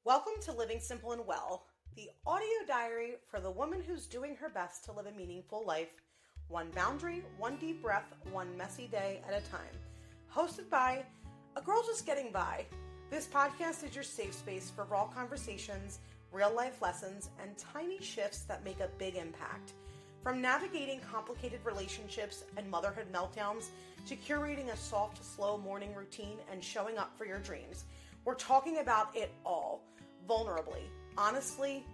Welcome to Living Simple and Well, the audio diary for the woman who's doing her best to live a meaningful life, one boundary, one deep breath, one messy day at a time. Hosted by a girl just getting by. This podcast is your safe space for raw conversations, real life lessons, and tiny shifts that make a big impact. From navigating complicated relationships and motherhood meltdowns to curating a soft, slow morning routine and showing up for your dreams, we're talking about it all. Vulnerably, honestly,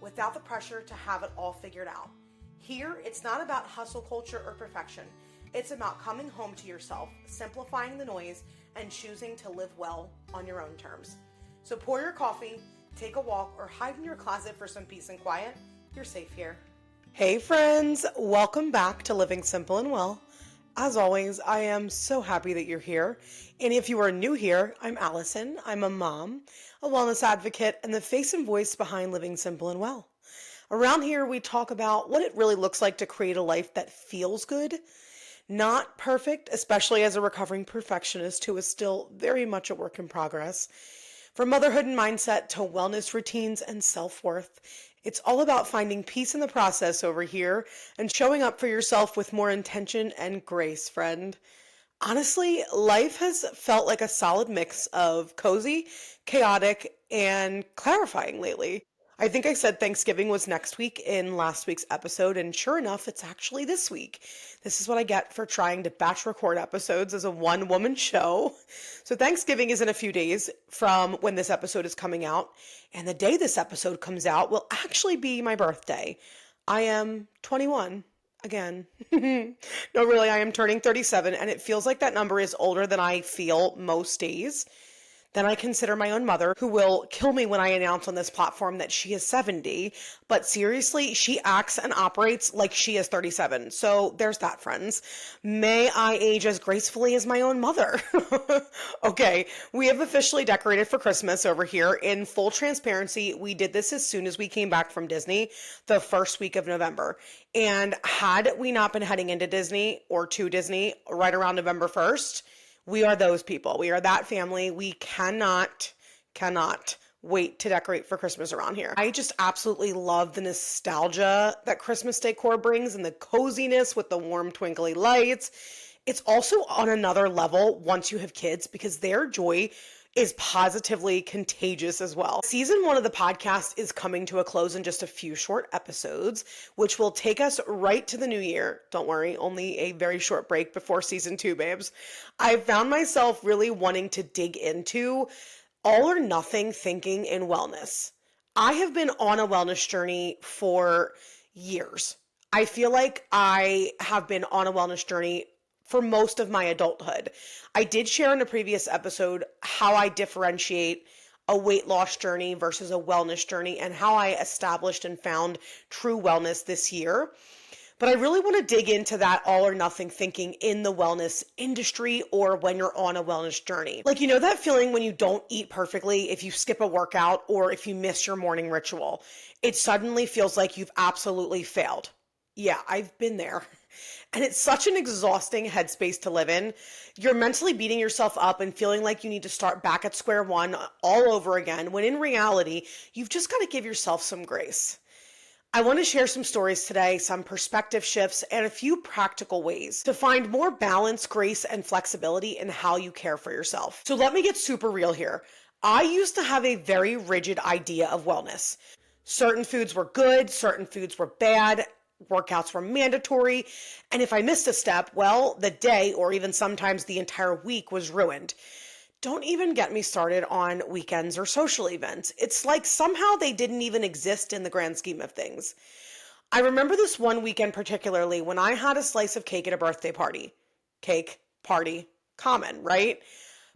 without the pressure to have it all figured out. Here, it's not about hustle culture or perfection. It's about coming home to yourself, simplifying the noise, and choosing to live well on your own terms. So pour your coffee, take a walk, or hide in your closet for some peace and quiet. You're safe here. Hey friends, welcome back to Living Simple and Well. As always, I am so happy that you're here. And if you are new here, I'm Allison. I'm a mom, a wellness advocate, and the face and voice behind Living Simple and Well. Around here, we talk about what it really looks like to create a life that feels good, not perfect, especially as a recovering perfectionist who is still very much a work in progress. From motherhood and mindset to wellness routines and self-worth, it's all about finding peace in the process over here and showing up for yourself with more intention and grace, friend. Honestly, life has felt like a solid mix of cozy, chaotic, and clarifying lately. I think I said Thanksgiving was next week in last week's episode, and sure enough, it's actually this week. This is what I get for trying to batch record episodes as a one-woman show. So Thanksgiving is in a few days from when this episode is coming out, and the day this episode comes out will actually be my birthday. I am 21. Again. No, really, I am turning 37, and it feels like that number is older than I feel most days. Then I consider my own mother, who will kill me when I announce on this platform that she is 70. But seriously, she acts and operates like she is 37. So there's that, friends. May I age as gracefully as my own mother. Okay, we have officially decorated for Christmas over here. In full transparency, we did this as soon as we came back from Disney, the first week of November. And had we not been heading into Disney or to Disney right around November 1st, we are those people. We are that family. We cannot wait to decorate for Christmas around here. I just absolutely love the nostalgia that Christmas decor brings and the coziness with the warm twinkly lights. It's also on another level once you have kids because their joy is positively contagious as well. Season 1 of the podcast is coming to a close in just a few short episodes, which will take us right to the new year. Don't worry, only a very short break before season 2, babes. I found myself really wanting to dig into all or nothing thinking in wellness. I have been on a wellness journey for years. I feel like I have been on a wellness journey for most of my adulthood. I did share in a previous episode how I differentiate a weight loss journey versus a wellness journey and how I established and found true wellness this year. But I really want to dig into that all or nothing thinking in the wellness industry or when you're on a wellness journey. Like, you know that feeling when you don't eat perfectly, if you skip a workout or if you miss your morning ritual, it suddenly feels like you've absolutely failed. Yeah, I've been there. And it's such an exhausting headspace to live in. You're mentally beating yourself up and feeling like you need to start back at square one all over again, when in reality, you've just got to give yourself some grace. I want to share some stories today, some perspective shifts, and a few practical ways to find more balance, grace, and flexibility in how you care for yourself. So let me get super real here. I used to have a very rigid idea of wellness. Certain foods were good, certain foods were bad, workouts were mandatory, and if I missed a step, well, the day or even sometimes the entire week was ruined. Don't even get me started on weekends or social events. It's like somehow they didn't even exist in the grand scheme of things. I remember this one weekend particularly when I had a slice of cake at a birthday party. Cake, party, common, right?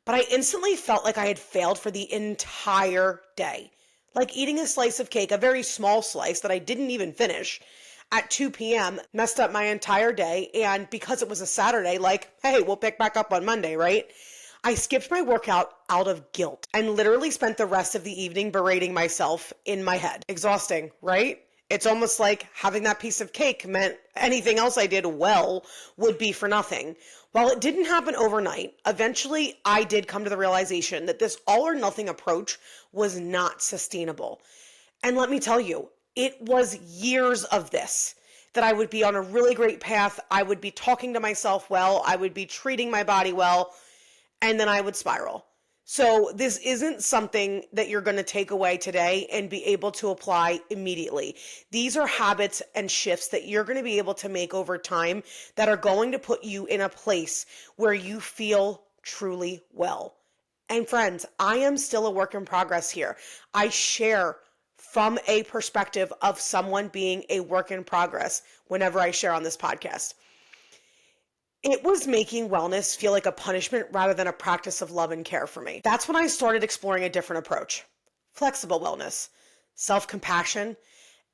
But I instantly felt like I had failed for the entire day. Like eating a slice of cake, a very small slice that I didn't even finish, at 2 p.m. messed up my entire day. And because it was a Saturday, like, hey, we'll pick back up on Monday, right? I skipped my workout out of guilt and literally spent the rest of the evening berating myself in my head. Exhausting, right? It's almost like having that piece of cake meant anything else I did well would be for nothing. While it didn't happen overnight, eventually I did come to the realization that this all or nothing approach was not sustainable. And let me tell you, it was years of this that I would be on a really great path. I would be talking to myself well. I would be treating my body well, and then I would spiral. So this isn't something that you're going to take away today and be able to apply immediately. These are habits and shifts that you're going to be able to make over time that are going to put you in a place where you feel truly well. And friends, I am still a work in progress here. I share from a perspective of someone being a work in progress whenever I share on this podcast. It was making wellness feel like a punishment rather than a practice of love and care for me. That's when I started exploring a different approach. Flexible wellness, self-compassion,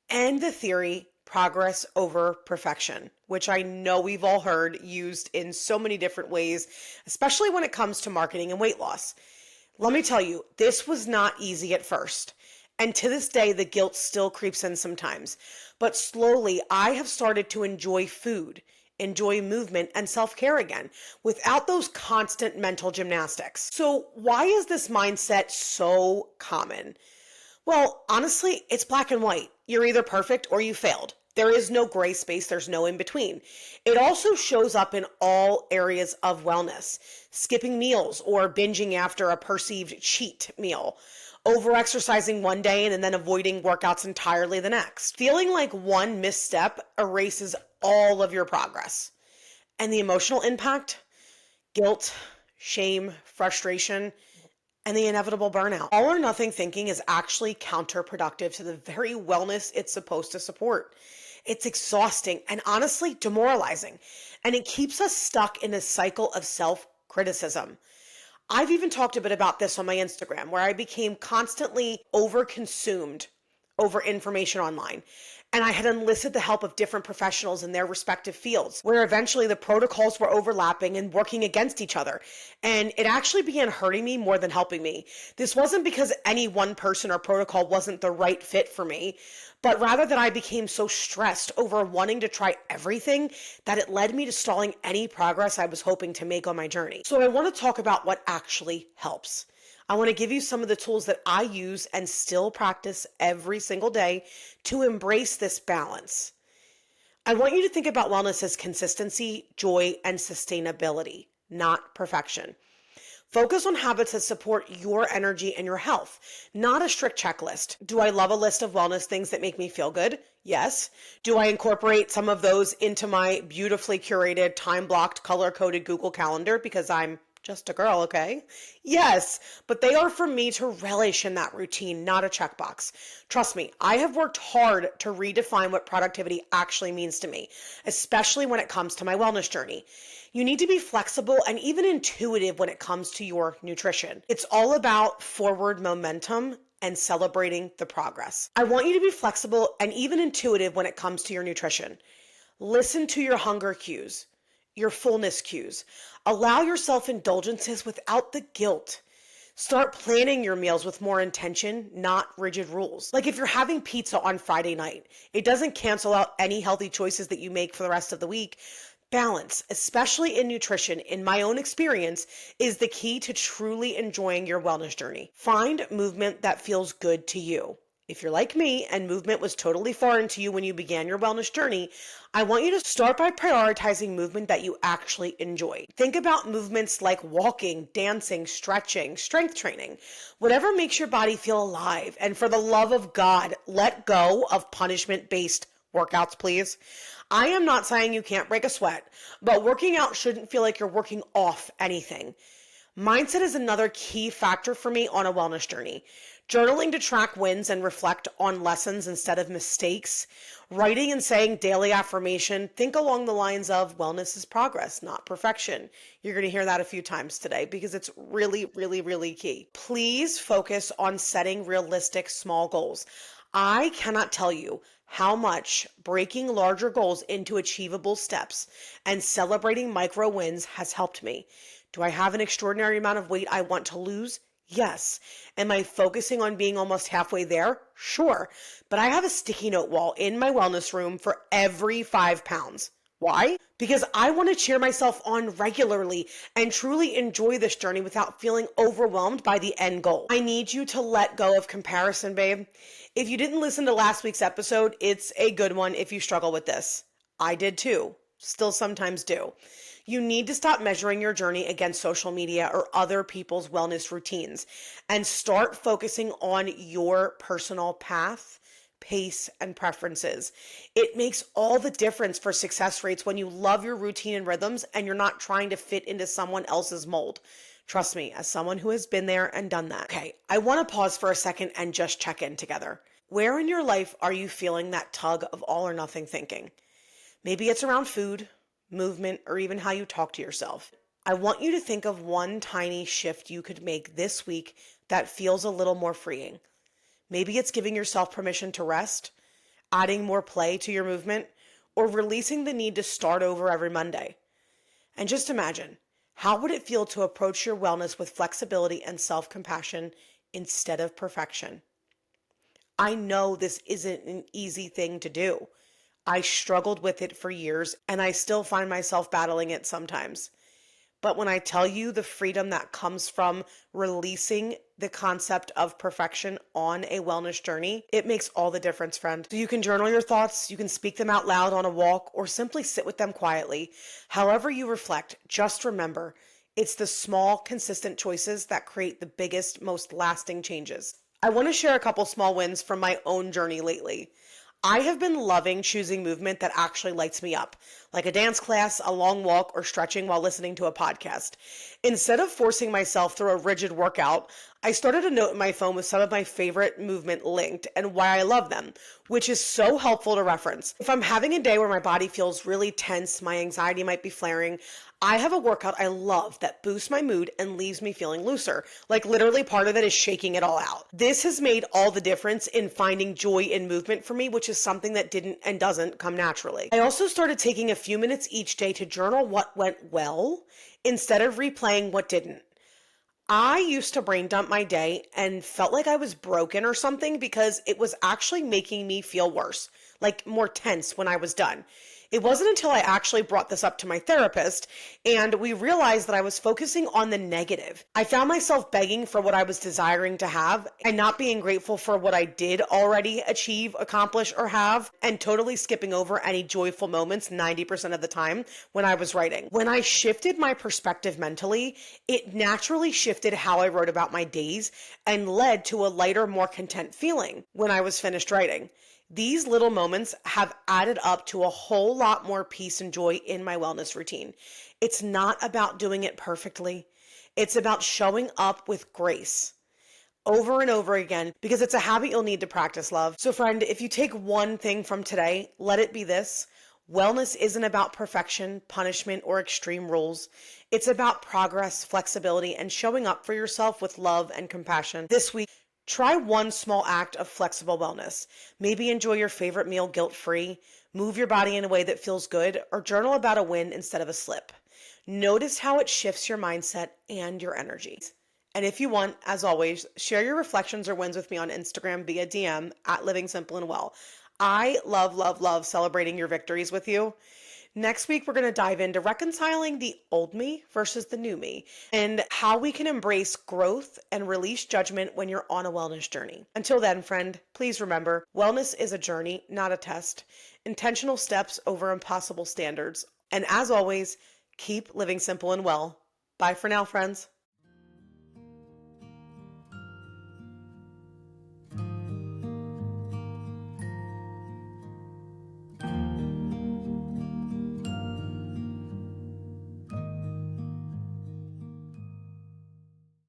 and the theory progress over perfection, which I know we've all heard used in so many different ways, especially when it comes to marketing and weight loss. Let me tell you, this was not easy at first. And to this day, the guilt still creeps in sometimes. But slowly, I have started to enjoy food, enjoy movement, and self-care again without those constant mental gymnastics. So why is this mindset so common? Well, honestly, it's black and white. You're either perfect or you failed. There is no gray space. There's no in between. It also shows up in all areas of wellness. Skipping meals or binging after a perceived cheat meal. Over-exercising one day and then avoiding workouts entirely the next. Feeling like one misstep erases all of your progress. And the emotional impact? Guilt, shame, frustration, and the inevitable burnout. All or nothing thinking is actually counterproductive to the very wellness it's supposed to support. It's exhausting and honestly demoralizing, and it keeps us stuck in a cycle of self-criticism. I've even talked a bit about this on my Instagram, where I became constantly overconsumed over information online. And I had enlisted the help of different professionals in their respective fields, where eventually the protocols were overlapping and working against each other. And it actually began hurting me more than helping me. This wasn't because any one person or protocol wasn't the right fit for me, but rather that I became so stressed over wanting to try everything that it led me to stalling any progress I was hoping to make on my journey. So I want to talk about what actually helps. I want to give you some of the tools that I use and still practice every single day to embrace this balance. I want you to think about wellness as consistency, joy, and sustainability, not perfection. Focus on habits that support your energy and your health, not a strict checklist. Do I love a list of wellness things that make me feel good? Yes. Do I incorporate some of those into my beautifully curated, time-blocked, color-coded Google Calendar because I'm just a girl, okay? Yes, but they are for me to relish in that routine, not a checkbox. Trust me, I have worked hard to redefine what productivity actually means to me, especially when it comes to my wellness journey. You need to be flexible and even intuitive when it comes to your nutrition. It's all about forward momentum and celebrating the progress. I want you to be flexible and even intuitive when it comes to your nutrition. Listen to your hunger cues, your fullness cues. Allow yourself indulgences without the guilt. Start planning your meals with more intention, not rigid rules. Like if you're having pizza on Friday night, it doesn't cancel out any healthy choices that you make for the rest of the week. Balance, especially in nutrition, in my own experience, is the key to truly enjoying your wellness journey. Find movement that feels good to you. If you're like me and movement was totally foreign to you when you began your wellness journey, I want you to start by prioritizing movement that you actually enjoy. Think about movements like walking, dancing, stretching, strength training, whatever makes your body feel alive. And for the love of God, let go of punishment-based workouts, please. I am not saying you can't break a sweat, but working out shouldn't feel like you're working off anything. Mindset is another key factor for me on a wellness journey. Journaling to track wins and reflect on lessons instead of mistakes. Writing and saying daily affirmation. Think along the lines of wellness is progress, not perfection. You're going to hear that a few times today because it's really, really, really key. Please focus on setting realistic small goals. I cannot tell you how much breaking larger goals into achievable steps and celebrating micro wins has helped me. Do I have an extraordinary amount of weight I want to lose? Yes. Am I focusing on being almost halfway there? Sure. But I have a sticky note wall in my wellness room for every 5 pounds. Why? Because I want to cheer myself on regularly and truly enjoy this journey without feeling overwhelmed by the end goal. I need you to let go of comparison, babe. If you didn't listen to last week's episode, it's a good one if you struggle with this. I did too. Still sometimes do. You need to stop measuring your journey against social media or other people's wellness routines and start focusing on your personal path, pace, and preferences. It makes all the difference for success rates when you love your routine and rhythms and you're not trying to fit into someone else's mold. Trust me, as someone who has been there and done that. Okay, I want to pause for a second and just check in together. Where in your life are you feeling that tug of all or nothing thinking? Maybe it's around food, movement, or even how you talk to yourself. I want you to think of one tiny shift you could make this week that feels a little more freeing. Maybe it's giving yourself permission to rest, adding more play to your movement, or releasing the need to start over every Monday. And just imagine, how would it feel to approach your wellness with flexibility and self-compassion instead of perfection? I know this isn't an easy thing to do. I struggled with it for years, and I still find myself battling it sometimes. But when I tell you the freedom that comes from releasing the concept of perfection on a wellness journey, it makes all the difference, friend. So you can journal your thoughts, you can speak them out loud on a walk, or simply sit with them quietly. However you reflect, just remember, it's the small, consistent choices that create the biggest, most lasting changes. I want to share a couple small wins from my own journey lately. I have been loving choosing movement that actually lights me up, like a dance class, a long walk, or stretching while listening to a podcast. Instead of forcing myself through a rigid workout, I started a note in my phone with some of my favorite movement linked and why I love them, which is so helpful to reference. If I'm having a day where my body feels really tense, my anxiety might be flaring, I have a workout I love that boosts my mood and leaves me feeling looser. Like literally part of it is shaking it all out. This has made all the difference in finding joy in movement for me, which is something that didn't and doesn't come naturally. I also started taking a few minutes each day to journal what went well instead of replaying what didn't. I used to brain dump my day and felt like I was broken or something because it was actually making me feel worse, like more tense when I was done. It wasn't until I actually brought this up to my therapist and we realized that I was focusing on the negative. I found myself begging for what I was desiring to have and not being grateful for what I did already achieve, accomplish, or have, and totally skipping over any joyful moments 90% of the time when I was writing. When I shifted my perspective mentally, it naturally shifted how I wrote about my days and led to a lighter, more content feeling when I was finished writing. These little moments have added up to a whole lot more peace and joy in my wellness routine. It's not about doing it perfectly. It's about showing up with grace over and over again because it's a habit you'll need to practice, love. So friend, if you take one thing from today, let it be this. Wellness isn't about perfection, punishment, or extreme rules. It's about progress, flexibility, and showing up for yourself with love and compassion. This week, try one small act of flexible wellness. Maybe enjoy your favorite meal guilt-free, move your body in a way that feels good, or journal about a win instead of a slip. Notice how it shifts your mindset and your energy. And if you want, as always, share your reflections or wins with me on Instagram via DM at Living Simple and Well. I love, love, love celebrating your victories with you. Next week, we're going to dive into reconciling the old me versus the new me and how we can embrace growth and release judgment when you're on a wellness journey. Until then, friend, please remember, wellness is a journey, not a test. Intentional steps over impossible standards. And as always, keep living simple and well. Bye for now, friends.